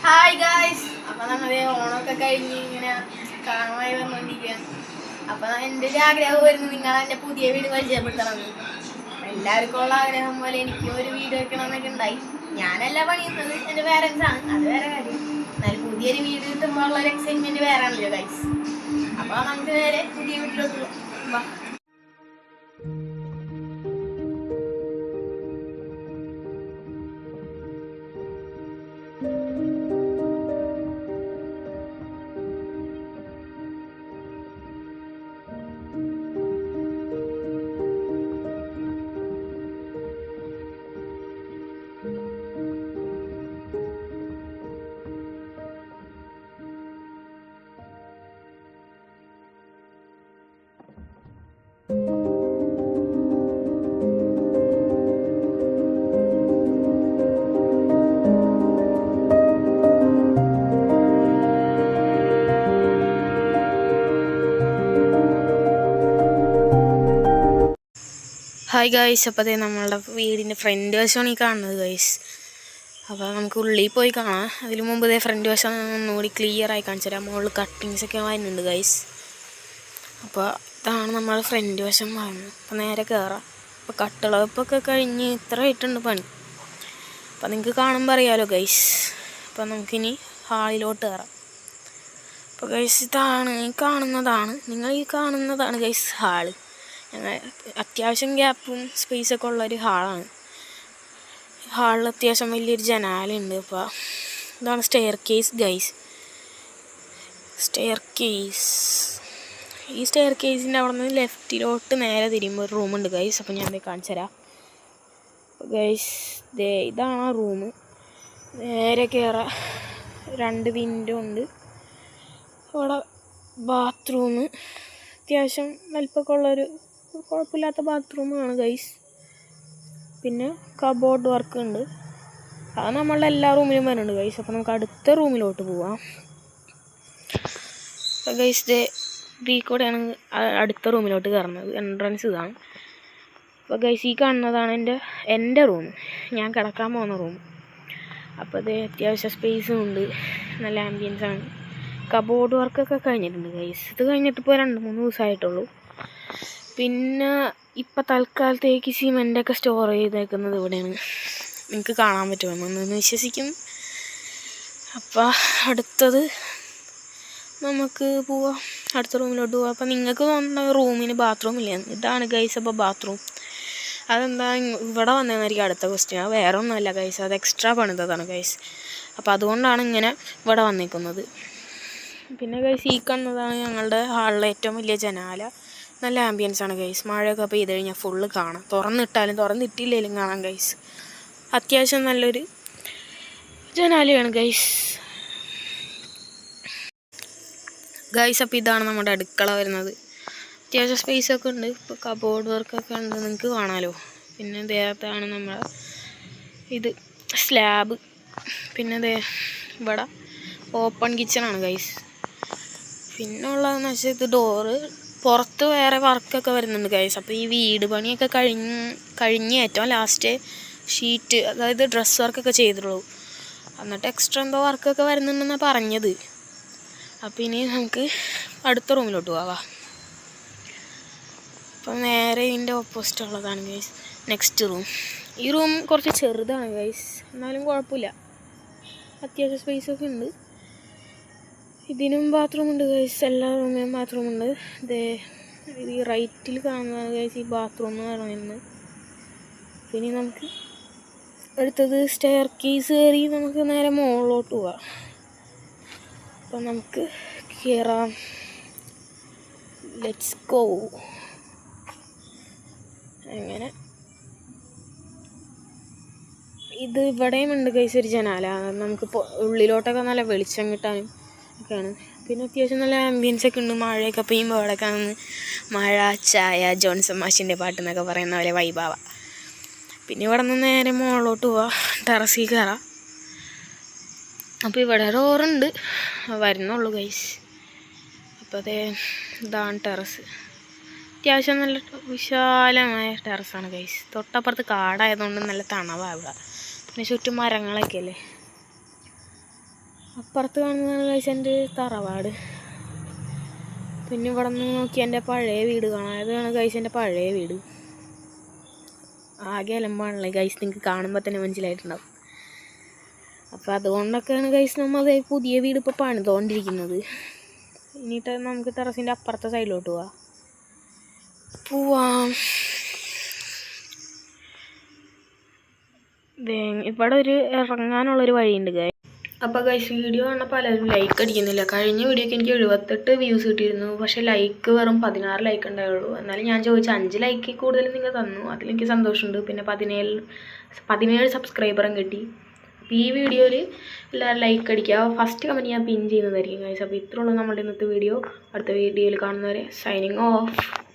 Hi guys, അപ്പോൾ നമ്മൾ ഓണമൊക്കെ കഴിഞ്ഞ് ഇങ്ങനെ കാണുമായി വന്നുകൊണ്ടിരിക്കുകയാണ്. അപ്പോൾ എൻ്റെ ഒരു ആഗ്രഹമായിരുന്നു നിങ്ങൾ എൻ്റെ പുതിയ വീട് പരിചയപ്പെടുത്തണം. എല്ലാവർക്കും ഉള്ള ആഗ്രഹം പോലെ എനിക്കും ഒരു വീട് വെക്കണം എന്നൊക്കെ ഉണ്ടായി. ഞാനല്ല പണിയുന്നത്, എൻ്റെ പേരൻസാണ്, അത് വേറെ കാര്യം. എന്നാലും പുതിയൊരു വീട് കിട്ടുമ്പോൾ ഉള്ള ഒരു എക്സൈറ്റ്മെൻറ്റ് വേറെ ആണല്ലോ ഗായ്സ്. അപ്പോൾ നമുക്ക് നേരെ പുതിയ വീട്ടിലോട്ട് പോകാം. ഹായ് ഗായ്സ്, അപ്പോൾ അതേ നമ്മളുടെ വീടിൻ്റെ ഫ്രണ്ട് വശമാണ് ഈ കാണുന്നത് ഗായ്സ്. അപ്പോൾ നമുക്ക് ഉള്ളിൽ പോയി കാണാം. അതിന് മുമ്പ് ഇതേ ഫ്രണ്ട് വശം ഒന്നുകൂടി ക്ലിയറായി കാണിച്ചു തരാം. മുകളിൽ കട്ടിങ്സൊക്കെ വരുന്നുണ്ട് ഗായ്സ്. അപ്പോൾ ഇതാണ് നമ്മുടെ ഫ്രണ്ട് വശം വരുന്നത്. അപ്പോൾ നേരെ കയറാം. അപ്പോൾ കട്ടിളവെപ്പൊക്കെ കഴിഞ്ഞ് ഇത്ര ആയിട്ടുണ്ട് പണി. അപ്പോൾ നിങ്ങൾക്ക് കാണുമ്പോൾ അറിയാമല്ലോ ഗൈസ്. അപ്പോൾ നമുക്കിനി ഹാളിലോട്ട് കയറാം. അപ്പോൾ ഗൈസ് ഇതാണ് നിങ്ങൾ ഈ കാണുന്നതാണ് ഗൈസ് ഹാള്. ഞങ്ങൾ അത്യാവശ്യം ഗ്യാപ്പും സ്പേസൊക്കെ ഉള്ളൊരു ഹാളാണ്. ഹാളിൽ അത്യാവശ്യം വലിയൊരു ജനാലുണ്ട്. അപ്പോൾ ഇതാണ് സ്റ്റെയർ കേസ് ഗൈസ്. ഈ സ്റ്റെയർ കേസിൻ്റെ അവിടെ നിന്ന് ലെഫ്റ്റിലോട്ട് നേരെ തിരിയുമ്പോൾ ഒരു റൂമുണ്ട് ഗൈസ്. അപ്പോൾ ഞാൻ കാണിച്ചു തരാം ഗൈസ്. ഇതാണ് ആ റൂം. നേരെ കയറാം. 2 വിൻഡോ ഉണ്ട്. അവിടെ ബാത്റൂം അത്യാവശ്യം വലിപ്പമൊക്കെ ഉള്ളൊരു കുഴപ്പമില്ലാത്ത ബാത്റൂമാണ് ഗൈസ്. പിന്നെ കബോർഡ് വർക്ക് ഉണ്ട്. അത് നമ്മളുടെ എല്ലാ റൂമിലും വരുന്നുണ്ട് ഗൈസ്. അപ്പോൾ നമുക്ക് അടുത്ത റൂമിലോട്ട് പോവാം. അപ്പോൾ ഗൈസ് ഇതിൽ കൂടെയാണ് അടുത്ത റൂമിലോട്ട് കയറുന്നത്. എൻട്രൻസ് ഇതാണ്. അപ്പോൾ ഗൈസ് ഈ കാണുന്നതാണ് എൻ്റെ റൂം, ഞാൻ കിടക്കാൻ പോകുന്ന റൂം. അപ്പോൾ ഇത് അത്യാവശ്യം സ്പേസും ഉണ്ട്, നല്ല ആംബിയൻസാണ്. കബോർഡ് വർക്കൊക്കെ കഴിഞ്ഞിട്ടുണ്ട് ഗൈസ്. ഇത് കഴിഞ്ഞിട്ട് ഇപ്പോൾ 2-3 ദിവസമായിട്ടുള്ളൂ. പിന്നെ ഇപ്പം തൽക്കാലത്തേക്ക് സിമെൻ്റൊക്കെ സ്റ്റോർ ചെയ്തേക്കുന്നത് ഇവിടെയാണ്. നിങ്ങൾക്ക് കാണാൻ പറ്റുമെന്ന് വിശ്വസിക്കും. അപ്പോൾ അടുത്തത് നമുക്ക് പോവാം, അടുത്ത റൂമിലോട്ട് പോവാം. അപ്പോൾ നിങ്ങൾക്ക് തോന്നുന്ന റൂമിന് ബാത്റൂം ഇല്ല. ഇതാണ് ഗൈസ് അപ്പോൾ ബാത്റൂം. അതെന്താ ഇവിടെ വന്നതെന്നായിരിക്കും അടുത്ത ക്വസ്റ്റ്യൻ. അത് വേറെ ഒന്നുമല്ല ഗൈസ്, അത് എക്സ്ട്രാ പണിതതാണ് ഗൈസ്. അപ്പോൾ അതുകൊണ്ടാണ് ഇങ്ങനെ ഇവിടെ വന്നിരിക്കുന്നത്. പിന്നെ ഗൈസ് ഈ കാണുന്നതാണ് ഞങ്ങളുടെ ഹാളിലെ ഏറ്റവും വലിയ ജനാല. നല്ല ആംബിയൻസാണ് ഗൈസ്. മഴയൊക്കെ പെയ്ത് കഴിഞ്ഞാൽ ഫുള്ള് കാണാം. തുറന്നിട്ടില്ലെങ്കിലും കാണാം ഗൈസ്. അത്യാവശ്യം നല്ലൊരു ജനാലയാണ് ഗൈസ്. അപ്പോൾ ഇതാണ് നമ്മുടെ അടുക്കള വരുന്നത്. അത്യാവശ്യം സ്പേസൊക്കെ ഉണ്ട്. ഇപ്പോൾ കബോർഡ് വർക്കൊക്കെ ഉണ്ട്, നിങ്ങൾക്ക് കാണാമല്ലോ. പിന്നെ ദേഹത്താണ് നമ്മുടെ ഇത് സ്ലാബ്. പിന്നെ ഇവിടെ ഓപ്പൺ കിച്ചണാണ് ഗൈസ്. പിന്നെ ഉള്ളതെന്ന് വെച്ചാൽ ഇത് ഡോറ്. പുറത്ത് വേറെ വർക്കൊക്കെ വരുന്നുണ്ട് ഗൈസ്. അപ്പോൾ ഈ വീട് പണിയൊക്കെ കഴിഞ്ഞ് ഏറ്റവും ലാസ്റ്റ് ഷീറ്റ്, അതായത് ഡ്രസ് വർക്കൊക്കെ ചെയ്തിട്ടുള്ളൂ. എന്നിട്ട് എക്സ്ട്രാ എന്തോ വർക്കൊക്കെ വരുന്നുണ്ടെന്നാണ് പറഞ്ഞത്. അപ്പോൾ ഇനി നമുക്ക് അടുത്ത റൂമിലോട്ട് പോവാം. അപ്പോൾ നേരെ ഇതിൻ്റെ ഓപ്പോസിറ്റ് ഉള്ളതാണ് ഗൈസ് നെക്സ്റ്റ് റൂം. ഈ റൂം കുറച്ച് ചെറുതാണ് ഗൈസ്, എന്നാലും കുഴപ്പമില്ല, അത്യാവശ്യം സ്പേസൊക്കെ ഉണ്ട്. ഇതിനും ബാത്റൂം ഉണ്ട് ഗൈസ്. എല്ലാ റൂമിലും ബാത്റൂം ഉണ്ട്. ഈ റൈറ്റിൽ കാണുന്നതാണ് ഗൈസ് ഈ ബാത്റൂം എന്ന് പറയുന്നത്. പിന്നെ നമുക്ക് അടുത്തത് സ്റ്റെയർ കേസ് കയറി നമുക്ക് നേരെ മുകളിലോട്ട് പോവാം. അപ്പം നമുക്ക് കയറാം. Let's go. അങ്ങനെ ഇത് ഇവിടെയും ഉണ്ട് ഗൈസ് ഒരു ജനാല. നമുക്ക് ഉള്ളിലോട്ടൊക്കെ നല്ല വെളിച്ചം കിട്ടാനും ഒക്കെയാണ്. പിന്നെ അത്യാവശ്യം നല്ല ആംബിയൻസൊക്കെ ഉണ്ട്. മഴയൊക്കെ പെയ്യുമ്പോൾ അവിടെ കാണുന്ന മഴ ചായ ജോൺസൺ മാഷിൻ്റെ പാട്ട് എന്നൊക്കെ പറയുന്ന പോലെ വൈബാവ. പിന്നെ ഇവിടെ നിന്ന് നേരെ മുകളിലോട്ട് പോവാം, ടെറസിൽ കയറാം. അപ്പോൾ ഇവിടെ ഡോറുണ്ട്, വരുന്നുള്ളൂ ഗൈസ്. അപ്പോൾ ഇതാണ് ടെറസ്. അത്യാവശ്യം നല്ല വിശാലമായ ടെറസാണ് ഗൈസ്. തൊട്ടപ്പുറത്ത് കാടായതുകൊണ്ട് നല്ല തണവാണ് ഇവിടെ. പിന്നെ ചുറ്റും മരങ്ങളൊക്കെ അല്ലേ. അപ്പുറത്ത് കാണുന്നതാണ് ഗൈസ് എൻ്റെ തറവാട്. പിന്നെ ഇവിടെ നിന്ന് നോക്കി എൻ്റെ പഴയ വീട് കാണാം. അതാണ് ഗൈസ് എൻ്റെ പഴയ വീട്. ആകെ അലമ്പാണല്ലേ ഗൈസ്, നിങ്ങൾക്ക് കാണുമ്പോൾ തന്നെ മനസ്സിലായിട്ടുണ്ടാവും. അപ്പോൾ അതുകൊണ്ടൊക്കെയാണ് ഗൈസ് നമ്മൾ പുതിയ വീട് ഇപ്പോൾ പണിതുകൊണ്ടിരിക്കുന്നത്. ഇനിയിട്ട് നമുക്ക് ടെറസിൻ്റെ അപ്പുറത്തെ സൈഡിലോട്ട് പോവാം. ഇവിടെ ഒരു ഇറങ്ങാനുള്ളൊരു വഴിയുണ്ട് ഗൈസ്. അപ്പോൾ ഗൈസ് വീഡിയോ കാണാൻ പലരും ലൈക്ക് അടിക്കുന്നില്ല. കഴിഞ്ഞ വീഡിയോക്ക് എനിക്ക് 78 വ്യൂസ് കിട്ടിയിരുന്നു. പക്ഷേ ലൈക്ക് വെറും 16 ലൈക്ക് ഉണ്ടായുള്ളൂ. എന്നാലും ഞാൻ ചോദിച്ച 5 ലൈക്ക് കൂടുതൽ നിങ്ങൾ തന്നു, അതിലെനിക്ക് സന്തോഷമുണ്ട്. പിന്നെ 17 സബ്സ്ക്രൈബറും കിട്ടി. അപ്പോൾ ഈ വീഡിയോയിൽ എല്ലാവരും ലൈക്ക് അടിക്കുക. ഫസ്റ്റ് കമൻറ്റ് ഞാൻ പിൻ ചെയ്യുന്നതായിരിക്കും ഗൈസ്. അപ്പോൾ ഇത്രയുള്ളൂ നമ്മുടെ ഇന്നത്തെ വീഡിയോ. അടുത്ത വീഡിയോയിൽ കാണുന്നവരെ സൈനിങ് ഓഫ്.